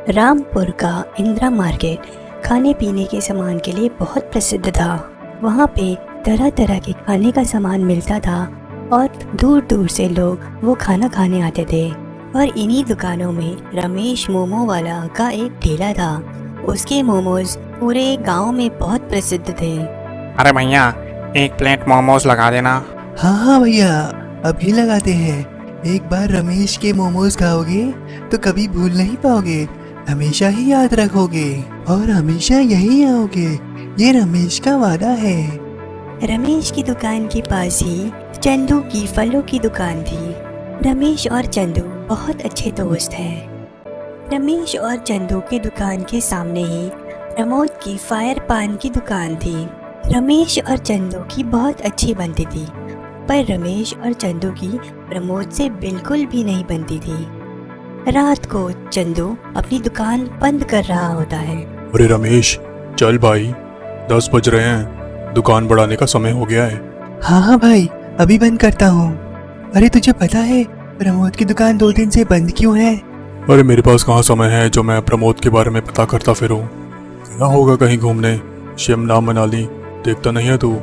रामपुर का इंदिरा मार्केट खाने पीने के सामान के लिए बहुत प्रसिद्ध था। वहाँ पे तरह तरह के खाने का सामान मिलता था और दूर दूर से लोग वो खाना खाने आते थे। और इन्हीं दुकानों में रमेश मोमो वाला का एक ठेला था। उसके मोमोज पूरे गांव में बहुत प्रसिद्ध थे। अरे भैया, एक प्लेट मोमोज लगा देना। हाँ हाँ भैया, अभी लगाते हैं। एक बार रमेश के मोमोज खाओगे तो कभी भूल नहीं पाओगे, हमेशा ही याद रखोगे और हमेशा यही आओगे, ये रमेश का वादा है। रमेश की दुकान के पास ही चंदू की फलों की दुकान थी। रमेश और चंदू बहुत अच्छे दोस्त हैं। रमेश और चंदू की दुकान के सामने ही प्रमोद की फायर पान की दुकान थी। रमेश और चंदू की बहुत अच्छी बनती थी, पर रमेश और चंदू की प्रमोद से बिल्कुल भी नहीं बनती थी। रात को चंदू अपनी दुकान बंद कर रहा होता है। अरे रमेश, चल भाई, 10 बज रहे हैं, दुकान बढ़ाने का समय हो गया है। हाँ हाँ भाई, अभी बंद करता हूँ। अरे तुझे पता है प्रमोद की दुकान 2 दिन से बंद क्यों है? अरे मेरे पास कहाँ समय है जो मैं प्रमोद के बारे में पता करता फिरूं। गया होगा कहीं घूमने, शिमला मनाली। देखता नहीं है तू,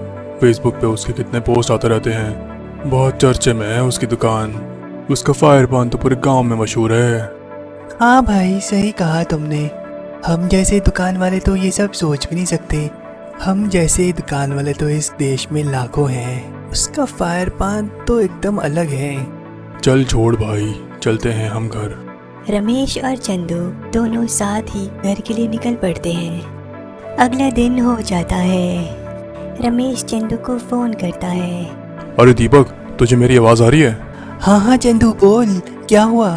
फेसबुक पे उसके कितने पोस्ट आते रहते हैं। बहुत चर्चे में है उसकी दुकान। उसका फायर पान तो पूरे गांव में मशहूर है। हाँ भाई, सही कहा तुमने। हम जैसे दुकान वाले तो ये सब सोच भी नहीं सकते। हम जैसे दुकान वाले तो इस देश में लाखों हैं। उसका फायर पान तो एकदम अलग है। चल छोड़ भाई, चलते हैं हम घर। रमेश और चंदू दोनों साथ ही घर के लिए निकल पड़ते हैं। अगला दिन हो जाता है। रमेश चंदू को फोन करता है। अरे दीपक, तुझे मेरी आवाज़ आ रही है? हाँ हाँ चंदू, बोल, क्या हुआ?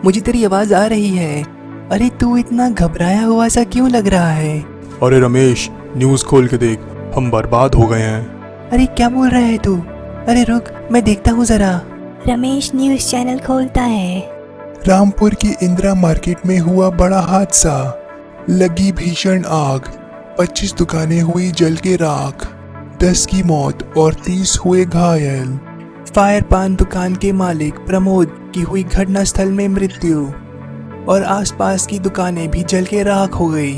मुझे तेरी आवाज़ आ रही है। अरे तू इतना घबराया हुआ सा क्यों लग रहा है? अरे रमेश, न्यूज़ खोल के देख, हम बर्बाद हो गए हैं। अरे क्या बोल रहा है तू? अरे रुक, मैं देखता हूँ ज़रा। रमेश न्यूज़ चैनल खोलता है। रामपुर की इंदिरा मार्केट में हुआ बड़ा हादसा, लगी भीषण आग, 25 दुकानें हुई जल के राख, 10 की मौत और 30 हुए घायल। फायर पान दुकान के मालिक प्रमोद की हुई घटनास्थल में मृत्यु और आसपास की दुकानें भी जल के राख हो गई।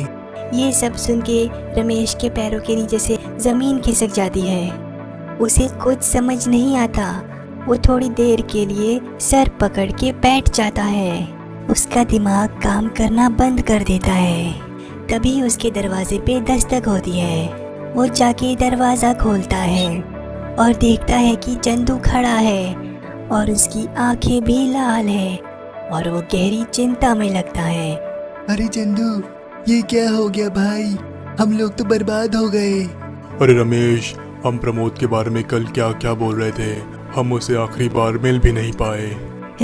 ये सब सुन के रमेश के पैरों के नीचे से जमीन खिसक जाती है। उसे कुछ समझ नहीं आता। वो थोड़ी देर के लिए सर पकड़ के बैठ जाता है। उसका दिमाग काम करना बंद कर देता है। तभी उसके दरवाजे पे दस्तक होती है। वो जाके दरवाज़ा खोलता है और देखता है कि चंदू खड़ा है और उसकी आंखें भी लाल है और वो गहरी चिंता में लगता है। अरे चंदू, ये क्या हो गया भाई? हम लोग तो बर्बाद हो गए। अरे रमेश, हम प्रमोद के बारे में कल क्या क्या बोल रहे थे, हम उसे आखिरी बार मिल भी नहीं पाए।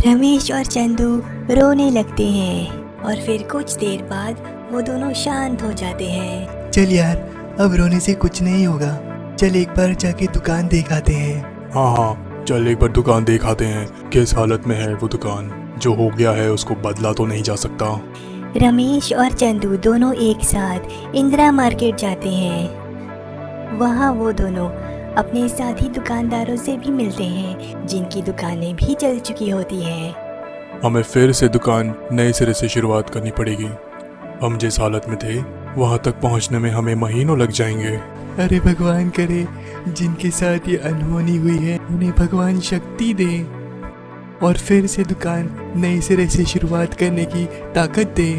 रमेश और चंदू रोने लगते हैं और फिर कुछ देर बाद वो दोनों शांत हो जाते हैं। चल यार, अब रोने से कुछ नहीं होगा। चल एक बार जाके दुकान दिखाते हैं। हाँ हाँ, चल एक बार दुकान दिखाते हैं, किस हालत में है वो दुकान। जो हो गया है उसको बदला तो नहीं जा सकता। रमेश और चंदू दोनों एक साथ इंदिरा मार्केट जाते हैं। वहाँ वो दोनों अपने साथी दुकानदारों से भी मिलते हैं जिनकी दुकानें भी जल चुकी होती हैं। हमें फिर से दुकान नए सिरे से शुरुआत करनी पड़ेगी। हम जिस हालत में थे वहाँ तक पहुँचने में हमें महीनों लग जाएंगे। अरे भगवान करे जिनके साथ ये अनहोनी हुई है उन्हें भगवान शक्ति दे और फिर से दुकान नए सिरे से शुरुआत करने की ताकत दे।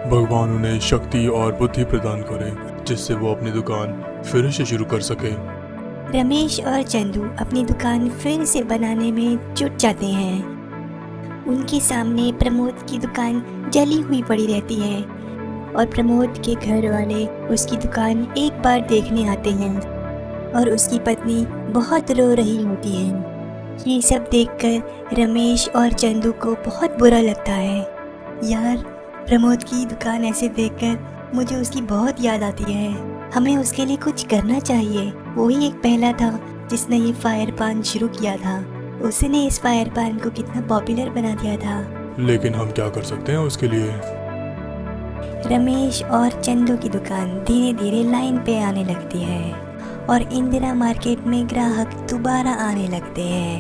भगवान उन्हें शक्ति और बुद्धि प्रदान करे जिससे वो अपनी दुकान फिर से शुरू कर सके। रमेश और चंदू अपनी दुकान फिर से बनाने में जुट जाते हैं। उनके सामने प्रमोद की दुकान जली हुई पड़ी रहती है और प्रमोद के घर वाले उसकी दुकान एक बार देखने आते हैं और उसकी पत्नी बहुत रो रही होती है। ये सब देखकर रमेश और चंदू को बहुत बुरा लगता है। यार, प्रमोद की दुकान ऐसे देखकर मुझे उसकी बहुत याद आती है। हमें उसके लिए कुछ करना चाहिए। वो ही एक पहला था जिसने ये फायर पान शुरू किया था। उसने इस फायर पान को कितना पॉपुलर बना दिया था। लेकिन हम क्या कर सकते हैं उसके लिए? रमेश और चंदू की दुकान धीरे धीरे लाइन पे आने लगती है और इंदिरा मार्केट में ग्राहक दोबारा आने लगते हैं।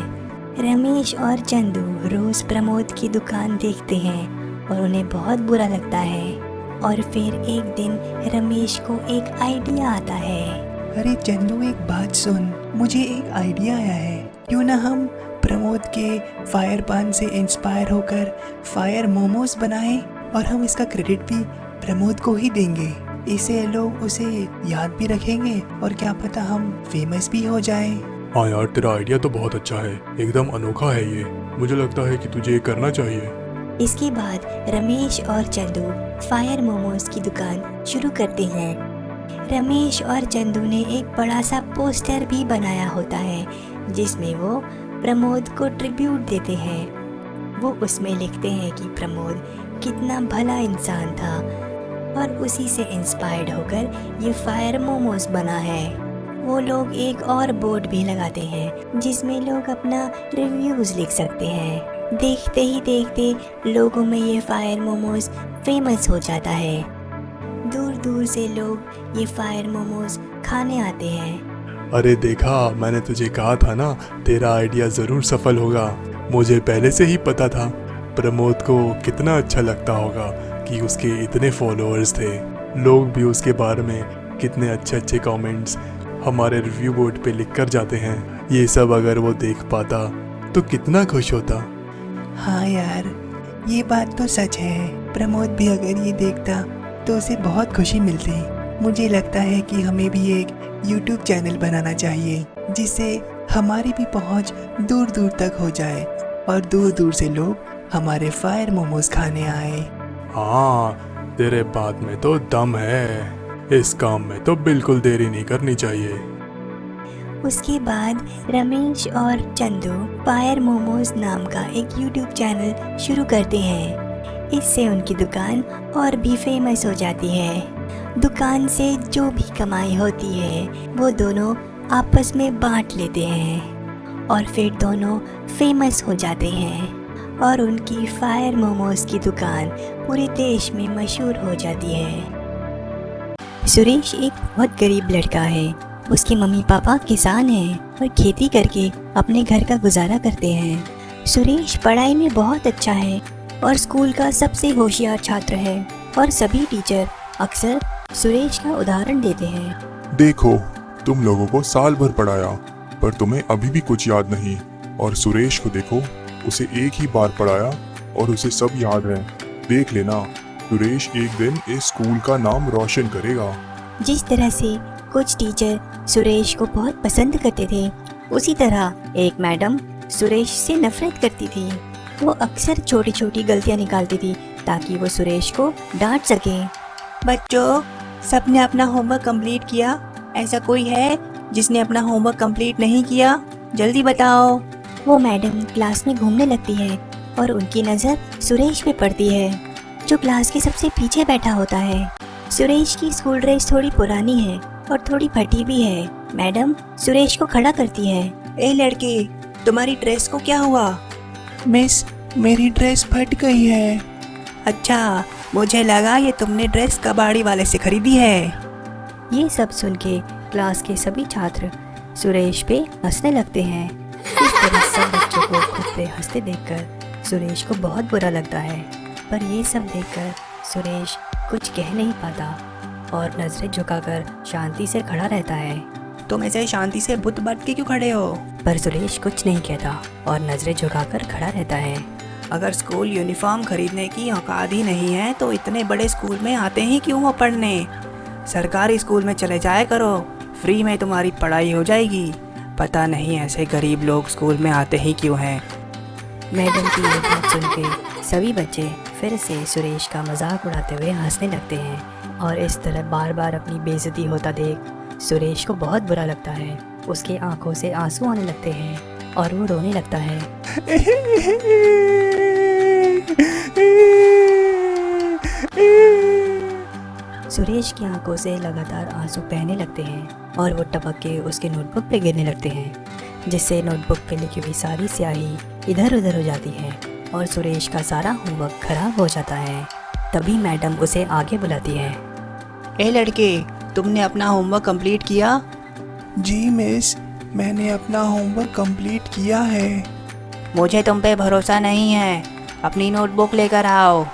रमेश और चंदू रोज प्रमोद की दुकान देखते हैं और उन्हें बहुत बुरा लगता है। और फिर एक दिन रमेश को एक आइडिया आता है। अरे चंदू, एक बात सुन, मुझे एक आइडिया आया है। क्यों ना हम प्रमोद के फायर पान से इंस्पायर होकर फायर मोमोज बनाएं और हम इसका क्रेडिट भी प्रमोद को ही देंगे। इससे लोग उसे याद भी रखेंगे और क्या पता हम फेमस भी हो जाएं। हाँ यार, तेरा आइडिया तो बहुत अच्छा है, एकदम अनोखा है ये। मुझे लगता है कि तुझे ये करना चाहिए। इसके बाद रमेश और चंदू फायर मोमोज की दुकान शुरू करते हैं। रमेश और चंदू ने एक बड़ा सा पोस्टर भी बनाया होता है जिसमें वो प्रमोद को ट्रिब्यूट देते हैं। वो उसमें लिखते हैं कि प्रमोद कितना भला इंसान था और उसी से इंस्पायर्ड होकर ये फायर मोमोज बना है। वो लोग एक और बोर्ड भी लगाते हैं जिसमें लोग अपना रिव्यूज़ लिख सकते हैं। देखते ही देखते लोगों में ये फायर मोमोज फेमस हो जाता है। दूर दूर से लोग ये फायर मोमोज खाने आते हैं। अरे देखा, मैंने तुझे कहा था ना, तेरा आइडिया ज़रूर सफल होगा। मुझे पहले से ही पता था प्रमोद को कितना अच्छा लगता होगा कि उसके इतने फॉलोअर्स थे। लोग भी उसके बारे में कितने अच्छे अच्छे कमेंट्स हमारे रिव्यू बोर्ड पे लिख कर जाते हैं। ये सब अगर वो देख पाता तो कितना खुश होता। हाँ यार, ये बात तो सच है। प्रमोद भी अगर ये देखता तो उसे बहुत खुशी मिलती। मुझे लगता है कि हमें भी एक YouTube चैनल बनाना चाहिए जिससे हमारी भी पहुंच दूर दूर तक हो जाए और दूर दूर से लोग हमारे फायर मोमोज खाने आए। हाँ, तेरे बात में तो दम है। इस काम में तो बिल्कुल देरी नहीं करनी चाहिए। उसके बाद रमेश और चंदू फायर मोमोज नाम का एक YouTube चैनल शुरू करते हैं। इससे उनकी दुकान और भी फेमस हो जाती है। दुकान से जो भी कमाई होती है वो दोनों आपस में बांट लेते हैं और फिर दोनों फेमस हो जाते हैं और उनकी फायर मोमोज की दुकान पूरे देश में मशहूर हो जाती है। सुरेश एक बहुत गरीब लड़का है। उसके मम्मी पापा किसान हैं और खेती करके अपने घर का गुजारा करते हैं। सुरेश पढ़ाई में बहुत अच्छा है और स्कूल का सबसे होशियार छात्र है और सभी टीचर अक्सर सुरेश का उदाहरण देते हैं। देखो, तुम लोगों को साल भर पढ़ाया पर तुम्हें अभी भी कुछ याद नहीं। और सुरेश को देखो, उसे एक ही बार पढ़ाया और उसे सब याद है। देख लेना, सुरेश एक दिन इस स्कूल का नाम रोशन करेगा। जिस तरह से कुछ टीचर सुरेश को बहुत पसंद करते थे, उसी तरह एक मैडम सुरेश से नफरत करती थी। वो अक्सर छोटी छोटी गलतियां निकालती थी ताकि वो सुरेश को डांट सके। बच्चों, सबने अपना होमवर्क कंप्लीट किया? ऐसा कोई है जिसने अपना होमवर्क कंप्लीट नहीं किया? जल्दी बताओ। वो मैडम क्लास में घूमने लगती है और उनकी नज़र सुरेश पे पड़ती है जो क्लास के सबसे पीछे बैठा होता है। सुरेश की स्कूल ड्रेस थोड़ी पुरानी है और थोड़ी फटी भी है। मैडम सुरेश को खड़ा करती है। ए लड़के, तुम्हारी ड्रेस को क्या हुआ? मिस, मेरी ड्रेस फट गई है। अच्छा, मुझे लगा ये तुमने ड्रेस कबाड़ी वाले से खरीदी है। ये सब सुन के क्लास के सभी छात्र सुरेश पे हंसने लगते हैं। इस तरह सब बच्चों को खुद पे हंसते देखकर सुरेश को बहुत बुरा लगता है, पर ये सब देखकर सुरेश कुछ कह नहीं पाता और नजरें झुकाकर शांति से खड़ा रहता है। तुम ऐसे शांति से बुत बाट के क्यों खड़े हो? पर सुरेश कुछ नहीं कहता और नजरें झुकाकर खड़ा रहता है। अगर स्कूल यूनिफॉर्म खरीदने की औकात ही नहीं है तो इतने बड़े स्कूल में आते ही क्यों हो पढ़ने? सरकारी स्कूल में चले जाया करो, फ्री में तुम्हारी पढ़ाई हो जाएगी। पता नहीं ऐसे गरीब लोग स्कूल में आते ही क्यों हैं। मैडम की ये बात सुन के सभी बच्चे फिर से सुरेश का मजाक उड़ाते हुए हंसने लगते हैं और इस तरह बार बार अपनी बेइज्जती होता देख सुरेश को बहुत बुरा लगता है। उसके आंखों से आंसू आने लगते हैं और वो रोने लगता है। सुरेश की आंखों से लगातार आंसू बहने लगते हैं और वो टपक के उसके नोटबुक पे गिरने लगते हैं, जिससे नोटबुक पे लिखी हुई सारी स्याही इधर उधर हो जाती है और सुरेश का सारा होमवर्क खराब हो जाता है। तभी मैडम उसे आगे बुलाती है। ए लड़के, तुमने अपना होमवर्क कंप्लीट किया? जी मिस, मैंने अपना होमवर्क कंप्लीट किया है। मुझे तुम पे भरोसा नहीं है, अपनी नोटबुक लेकर आओ।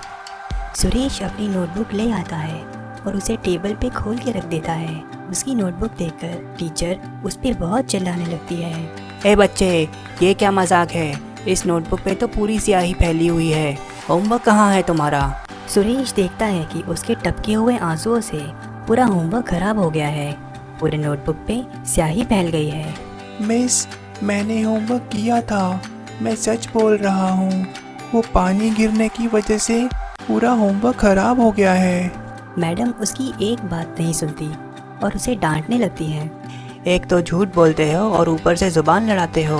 सुरेश अपनी नोटबुक ले आता है और उसे टेबल पे खोल के रख देता है। उसकी नोटबुक देखकर टीचर उस पर बहुत चिल्लाने लगती है। ए बच्चे, ये क्या मजाक है? इस नोटबुक पे तो पूरी स्याही फैली हुई है। होमवर्क कहाँ है तुम्हारा? सुरेश देखता है कि उसके टपके हुए आंसुओं से पूरा होमवर्क खराब हो गया है। पूरे नोटबुक पे स्याही फैल गई है। मिस, मैंने होमवर्क किया था, मैं सच बोल रहा हूँ। वो पानी गिरने की वजह से पूरा होमवर्क खराब हो गया है। मैडम उसकी एक बात नहीं सुनती और उसे डांटने लगती है। एक तो झूठ बोलते हो और ऊपर से जुबान लड़ाते हो।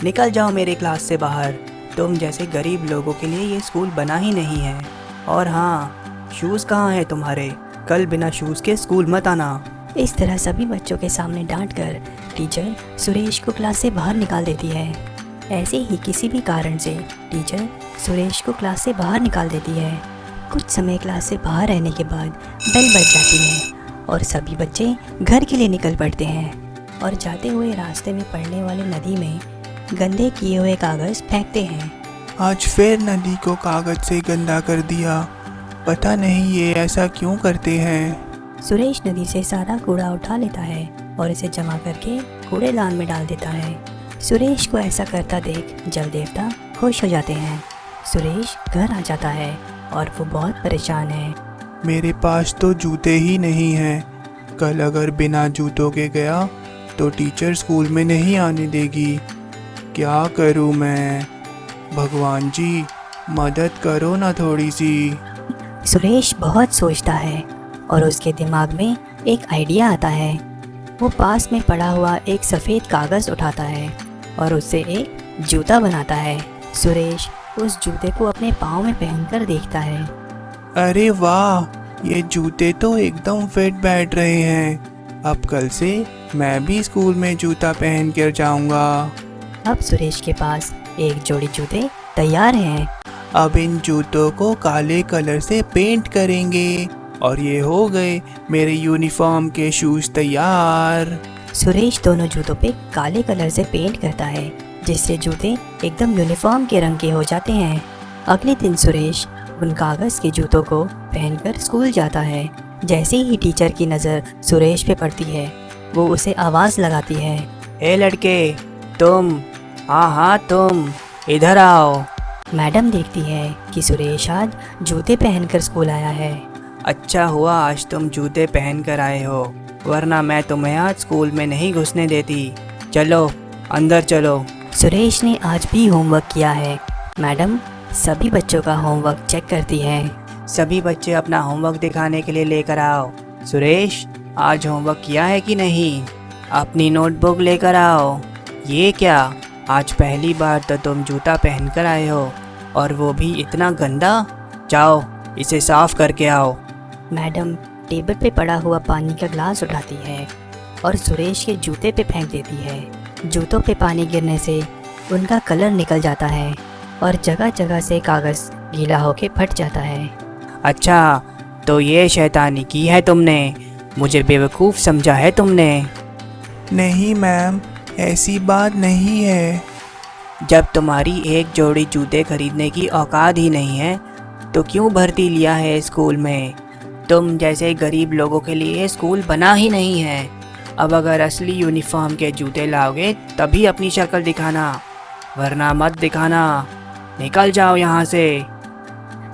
निकल जाओ मेरी क्लास से बाहर। तुम जैसे गरीब लोगों के लिए ये स्कूल बना ही नहीं है। और हाँ, शूज़ कहाँ हैं तुम्हारे? कल बिना शूज़ के स्कूल मत आना। इस तरह सभी बच्चों के सामने डांटकर टीचर सुरेश को क्लास से बाहर निकाल देती है। ऐसे ही किसी भी कारण से टीचर सुरेश को क्लास से बाहर निकाल देती है। कुछ समय क्लास से बाहर रहने के बाद बेल बज जाती है और सभी बच्चे घर के लिए निकल पड़ते हैं और जाते हुए रास्ते में पड़ने वाली नदी में गंदे किए हुए कागज़ फेंकते हैं। आज फिर नदी को कागज से गंदा कर दिया। पता नहीं ये ऐसा क्यों करते हैं। सुरेश नदी से सारा कूड़ा उठा लेता है और इसे जमा करके कूड़ेदान में डाल देता है। सुरेश को ऐसा करता देख जल देवता खुश हो जाते हैं। सुरेश घर आ जाता है और वो बहुत परेशान है। मेरे पास तो जूते ही नहीं हैं। कल अगर बिना जूतों के गया तो टीचर स्कूल में नहीं आने देगी। क्या करूं मैं? भगवान जी, मदद करो ना थोड़ी सी। सुरेश बहुत सोचता है और उसके दिमाग में एक आइडिया आता है। वो पास में पड़ा हुआ एक सफ़ेद कागज़ उठाता है और उससे एक जूता बनाता है। सुरेश उस जूते को अपने पाँव में पहनकर देखता है। अरे वाह, ये जूते तो एकदम फिट बैठ रहे हैं। अब कल से मैं भी स्कूल में जूता पहन कर जाऊंगा। अब सुरेश के पास एक जोड़ी जूते तैयार हैं। अब इन जूतों को काले कलर से पेंट करेंगे और ये हो गए मेरे यूनिफॉर्म के शूज़ तैयार। सुरेश दोनों जूतों पे काले कलर से पेंट करता है जिससे जूते एकदम यूनिफॉर्म के रंग के हो जाते हैं। अगले दिन सुरेश उन कागज़ के जूतों को पहनकर स्कूल जाता है। जैसे ही टीचर की नज़र सुरेश पे पड़ती है वो उसे आवाज़ लगाती है। ए लड़के, तुम, हाँ तुम इधर आओ। मैडम देखती है कि सुरेश आज जूते पहनकर स्कूल आया है। अच्छा हुआ आज तुम जूते पहन कर आए हो, वरना मैं तुम्हें आज स्कूल में नहीं घुसने देती। चलो अंदर चलो। सुरेश ने आज भी होमवर्क किया है। मैडम सभी बच्चों का होमवर्क चेक करती है। सभी बच्चे अपना होमवर्क दिखाने के लिए लेकर आओ। सुरेश, आज होमवर्क किया है कि नहीं? अपनी नोटबुक लेकर आओ। ये क्या, आज पहली बार तो तुम जूता पहनकर आए हो और वो भी इतना गंदा। जाओ इसे साफ करके आओ। मैडम टेबल पे पड़ा हुआ पानी का ग्लास उठाती है और सुरेश के जूते पे फेंक देती है। जूतों पे पानी गिरने से उनका कलर निकल जाता है और जगह जगह से कागज़ गीला होके फट जाता है। अच्छा, तो ये शैतानी की है तुमने? मुझे बेवकूफ़ समझा है तुमने? नहीं मैम, ऐसी बात नहीं है। जब तुम्हारी एक जोड़ी जूते खरीदने की औकात ही नहीं है तो क्यों भर्ती लिया है स्कूल में? तुम जैसे गरीब लोगों के लिए स्कूल बना ही नहीं है। अब अगर असली यूनिफॉर्म के जूते लाओगे तभी अपनी शक्ल दिखाना, वरना मत दिखाना। निकल जाओ यहाँ से।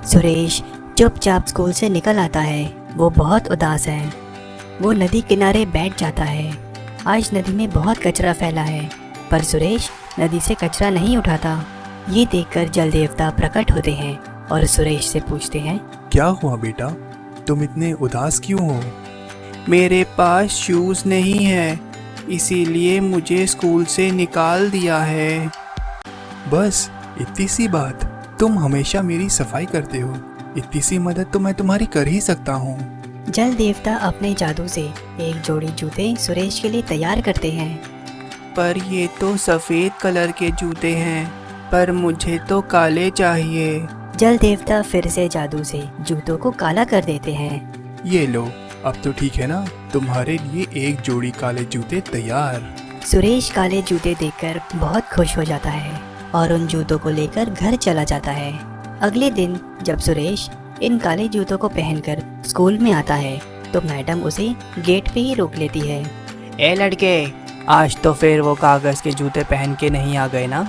सुरेश चुपचाप स्कूल से निकल आता है। वो बहुत उदास है। वो नदी किनारे बैठ जाता है। आज नदी में बहुत कचरा फैला है पर सुरेश नदी से कचरा नहीं उठाता। ये देखकर जल देवता प्रकट होते हैं और सुरेश से पूछते हैं, क्या हुआ बेटा, तुम इतने उदास क्यों हो? मेरे पास शूज़ नहीं है, इसीलिए मुझे स्कूल से निकाल दिया है। बस इतनी सी बात? तुम हमेशा मेरी सफाई करते हो, इतनी सी मदद तो मैं तुम्हारी कर ही सकता हूँ। जल देवता अपने जादू से एक जोड़ी जूते सुरेश के लिए तैयार करते हैं। पर ये तो सफ़ेद कलर के जूते हैं, पर मुझे तो काले चाहिए। जल देवता फिर से जादू से जूतों को काला कर देते हैं। ये लो, अब तो ठीक है ना, तुम्हारे लिए एक जोड़ी काले जूते तैयार। सुरेश काले जूते देखकर बहुत खुश हो जाता है और उन जूतों को लेकर घर चला जाता है। अगले दिन जब सुरेश इन काले जूतों को पहनकर स्कूल में आता है तो मैडम उसे गेट पे ही रोक लेती है। ए लड़के, आज तो फिर वो कागज़ के जूते पहन के नहीं आ गए ना?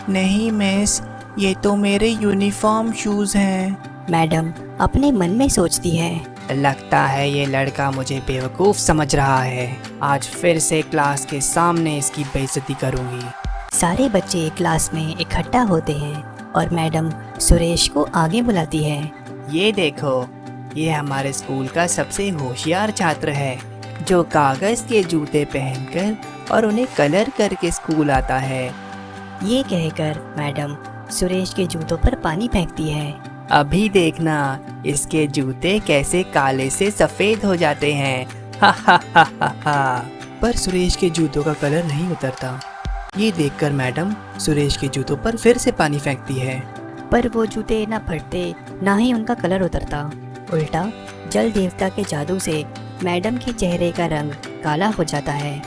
नहीं मिस, ये तो मेरे यूनिफॉर्म शूज़ हैं। मैडम अपने मन में सोचती है, लगता है ये लड़का मुझे बेवकूफ़ समझ रहा है। आज फिर से क्लास के सामने इसकी बेइज्जती करूँगी। सारे बच्चे क्लास में इकट्ठा होते हैं और मैडम सुरेश को आगे बुलाती है। ये देखो, ये हमारे स्कूल का सबसे होशियार छात्र है जो कागज़ के जूते पहनकर और उन्हें कलर करके स्कूल आता है। ये कहकर मैडम सुरेश के जूतों पर पानी फेंकती है। अभी देखना इसके जूते कैसे काले से सफ़ेद हो जाते हैं। हा हा हा हा हा। पर सुरेश के जूतों का कलर नहीं उतरता। ये देखकर मैडम सुरेश के जूतों पर फिर से पानी फेंकती है। पर वो जूते ना फटते ना ही उनका कलर उतरता। उल्टा जल देवता के जादू से मैडम के चेहरे का रंग काला हो जाता है।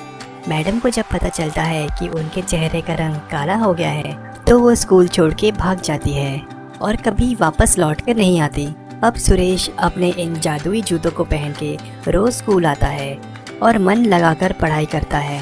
मैडम को जब पता चलता है कि उनके चेहरे का रंग काला हो गया है तो वो स्कूल छोड़ के भाग जाती है और कभी वापस लौट कर नहीं आती। अब सुरेश अपने इन जादुई जूतों को पहन के रोज स्कूल आता है और मन लगाकर पढ़ाई करता है।